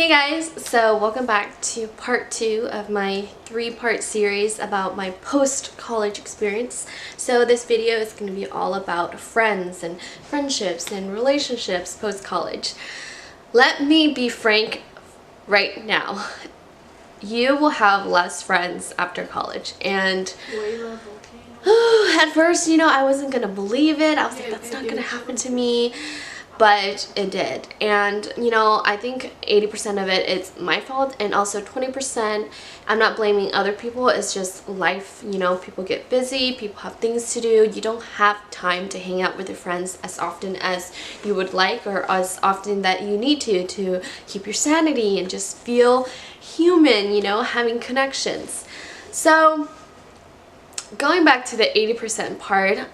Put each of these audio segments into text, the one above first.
Hey guys, so welcome back to part 2 of my 3-part series about my post-college experience. So this video is going to be all about friends and friendships and relationships post-college. Let me be frank right now. You will have less friends after college, and at first, I wasn't going to believe it. I was like, that's not going to happen to me. But it did, and I think 80% of it is my fault, and also 20% I'm not blaming other people. It's just life. People get busy, people have things to do. You don't have time to hang out with your friends as often as you would like, or as often that you need to keep your sanity and just feel human, having connections. So going back to the 80% part,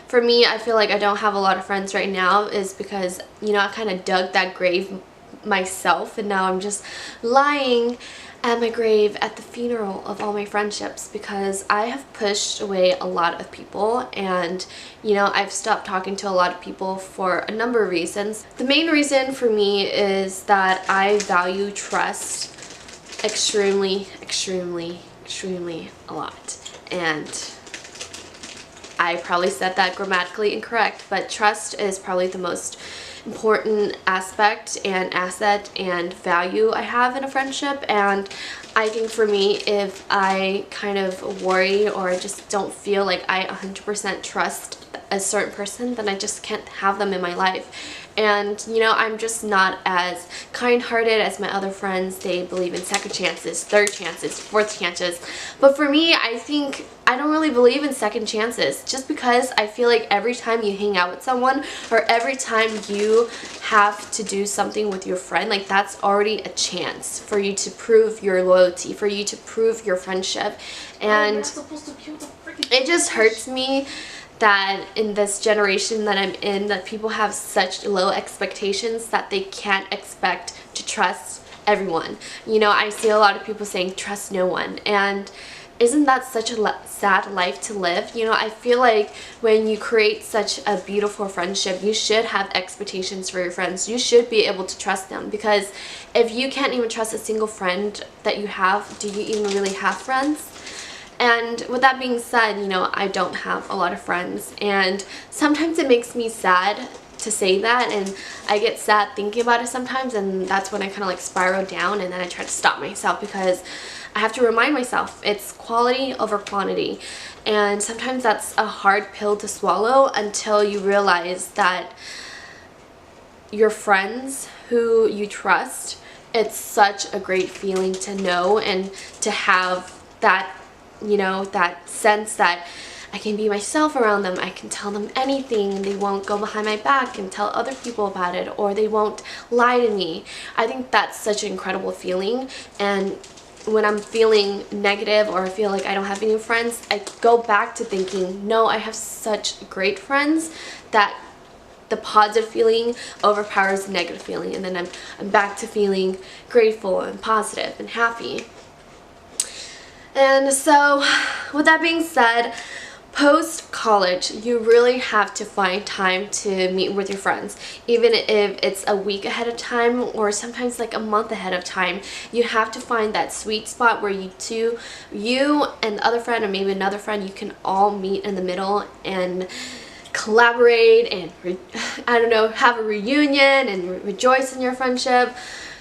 for me, I feel like I don't have a lot of friends right now is because, I kind of dug that grave myself, and now I'm just lying at my grave at the funeral of all my friendships because I have pushed away a lot of people, and, I've stopped talking to a lot of people for a number of reasons. The main reason for me is that I value trust extremely a lot, and I probably said that grammatically incorrect, but trust is probably the most important aspect and asset and value I have in a friendship. And I think for me, if I kind of worry or I just don't feel like I 100% trust a certain person, then I just can't have them in my life. And I'm just not as kind-hearted as my other friends. They believe in second chances, third chances, fourth chances. But for me, I think I don't really believe in second chances, just because I feel like every time you hang out with someone or every time you have to do something with your friend, like that's already a chance for you to prove your loyalty, for you to prove your friendship. And it just hurts me that in this generation that I'm in, that people have such low expectations that they can't expect to trust everyone. I see a lot of people saying trust no one, and isn't that such a sad life to live? I feel like when you create such a beautiful friendship, you should have expectations for your friends. You should be able to trust them, because if you can't even trust a single friend that you have, do you even really have friends? And with that being said, I don't have a lot of friends, and sometimes it makes me sad to say that, and I get sad thinking about it sometimes, and that's when I kind of like spiral down, and then I try to stop myself because I have to remind myself it's quality over quantity. And sometimes that's a hard pill to swallow until you realize that your friends who you trust, it's such a great feeling to know and to have that that sense that I can be myself around them. I can tell them anything and they won't go behind my back and tell other people about it, or they won't lie to me. I think that's such an incredible feeling. And when I'm feeling negative or I feel like I don't have any friends, I go back to thinking, no, I have such great friends that the positive feeling overpowers the negative feeling, and then I'm back to feeling grateful and positive and happy. And so, with that being said, post-college, you really have to find time to meet with your friends. Even if it's a week ahead of time or sometimes like a month ahead of time, you have to find that sweet spot where you and the other friend, or maybe another friend, you can all meet in the middle and collaborate and, have a reunion and rejoice in your friendship.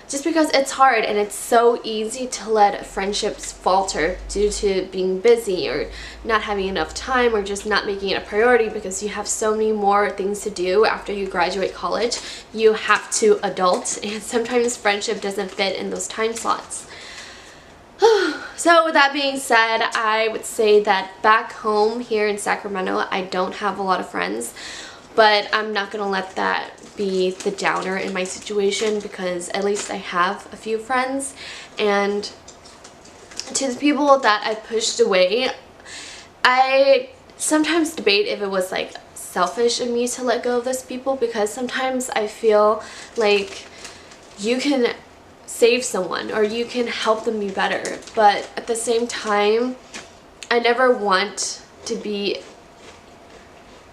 Just because it's hard, and it's so easy to let friendships falter due to being busy or not having enough time, or just not making it a priority because you have so many more things to do after you graduate college. You have to adult, and sometimes friendship doesn't fit in those time slots. So with that being said, I would say that back home here in Sacramento, I don't have a lot of friends. But I'm not going to let that be the downer in my situation, because at least I have a few friends. And to the people that I pushed away, I sometimes debate if it was like selfish of me to let go of those people, because sometimes I feel like you can save someone or you can help them be better. But at the same time, I never want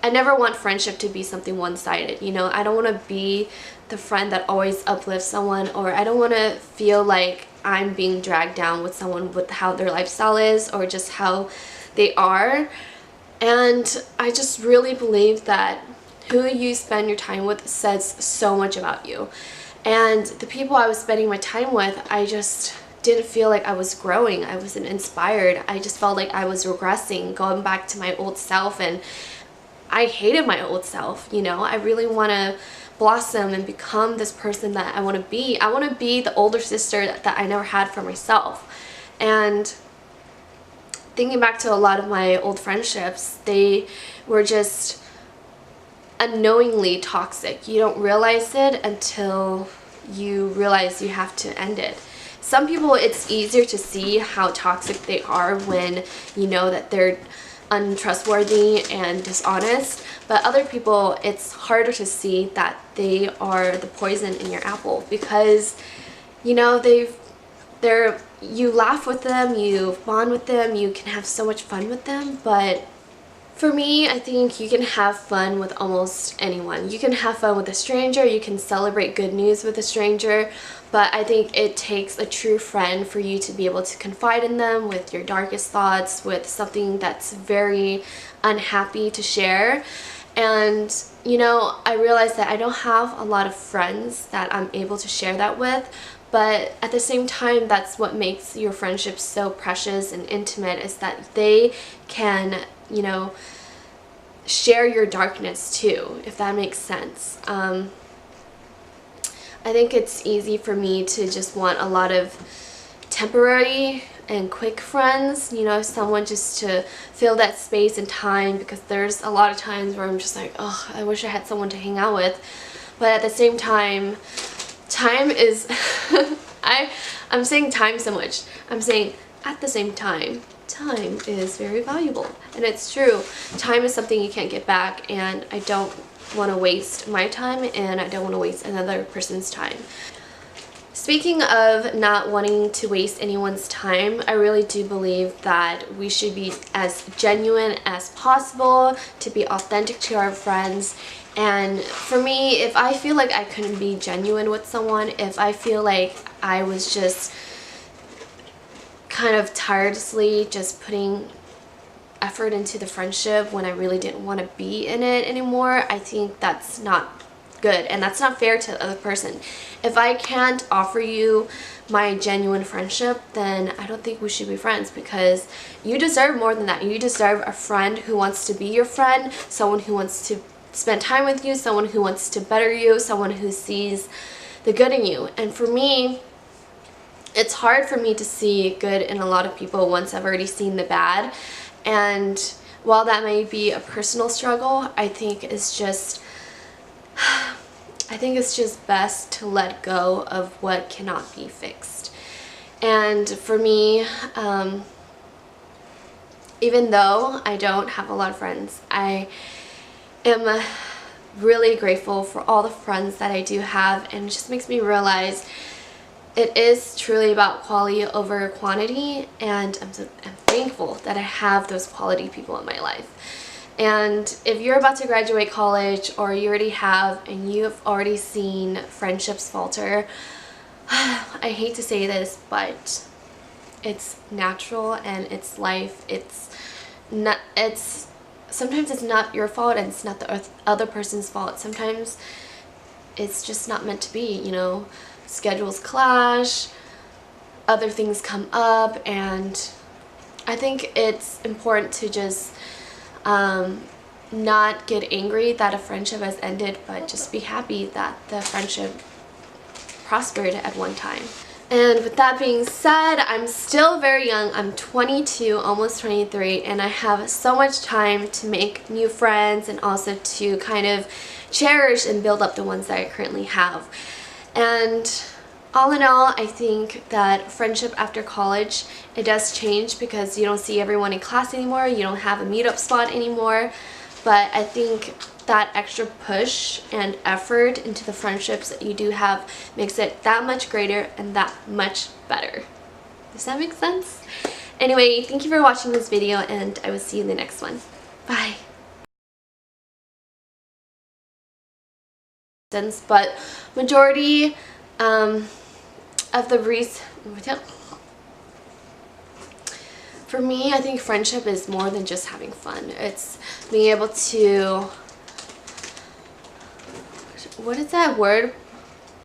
I never want friendship to be something one-sided, you know. I don't want to be the friend that always uplifts someone, or I don't want to feel like I'm being dragged down with someone with how their lifestyle is or just how they are. And I just really believe that who you spend your time with says so much about you. And the people I was spending my time with, I just didn't feel like I was growing. I wasn't inspired. I just felt like I was regressing, going back to my old self, and I hated my old self, you know. I really want to blossom and become this person that I want to be. I want to be the older sister that I never had for myself. And thinking back to a lot of my old friendships, they were just unknowingly toxic. You don't realize it until you realize you have to end it. Some people, it's easier to see how toxic they are when you know that they're untrustworthy and dishonest, but other people, it's harder to see that they are the poison in your apple, because you know you laugh with them, you bond with them, you can have so much fun with them. But for me, I think you can have fun with almost anyone. You can have fun with a stranger, you can celebrate good news with a stranger, but I think it takes a true friend for you to be able to confide in them with your darkest thoughts, with something that's very unhappy to share. And you know, I realized that I don't have a lot of friends that I'm able to share that with, but at the same time, that's what makes your friendship so precious and intimate, is that they can, you know, share your darkness too, if that makes sense. I think it's easy for me to just want a lot of temporary and quick friends, you know, someone just to fill that space and time, because there's a lot of times where I'm just like, oh, I wish I had someone to hang out with. But at the same time, time is I'm saying time so much. I'm saying at the same time, time is very valuable, and it's true. Time is something you can't get back, and I don't want to waste my time, and I don't want to waste another person's time. Speaking of not wanting to waste anyone's time, I really do believe that we should be as genuine as possible, to be authentic to our friends. And for me, if I feel like I couldn't be genuine with someone, if I feel like I was just kind of tirelessly just putting effort into the friendship when I really didn't want to be in it anymore, I think that's not good, and that's not fair to the other person. If I can't offer you my genuine friendship, then I don't think we should be friends, because you deserve more than that. You deserve a friend who wants to be your friend, someone who wants to spend time with you, someone who wants to better you, someone who sees the good in you. And for me, it's hard for me to see good in a lot of people once I've already seen the bad. And while that may be a personal struggle, I think it's just best to let go of what cannot be fixed. And for me, even though I don't have a lot of friends, I am really grateful for all the friends that I do have, and it just makes me realize it is truly about quality over quantity, and I'm thankful that I have those quality people in my life. And if you're about to graduate college, or you already have, and you've already seen friendships falter, I hate to say this, but it's natural and it's life. Sometimes it's not your fault, and it's not the other person's fault. Sometimes it's just not meant to be, you know. Schedules clash, other things come up, and I think it's important to just not get angry that a friendship has ended, but just be happy that the friendship prospered at one time. And with that being said, I'm still very young. I'm 22, almost 23, and I have so much time to make new friends, and also to kind of cherish and build up the ones that I currently have. And all in all, I think that friendship after college, it does change, because you don't see everyone in class anymore, you don't have a meetup spot anymore. But I think that extra push and effort into the friendships that you do have makes it that much greater and that much better. Does that make sense? Anyway, thank you for watching this video, and I will see you in the next one. Bye! but majority of the reason, for me, I think friendship is more than just having fun. It's being able to, what is that word?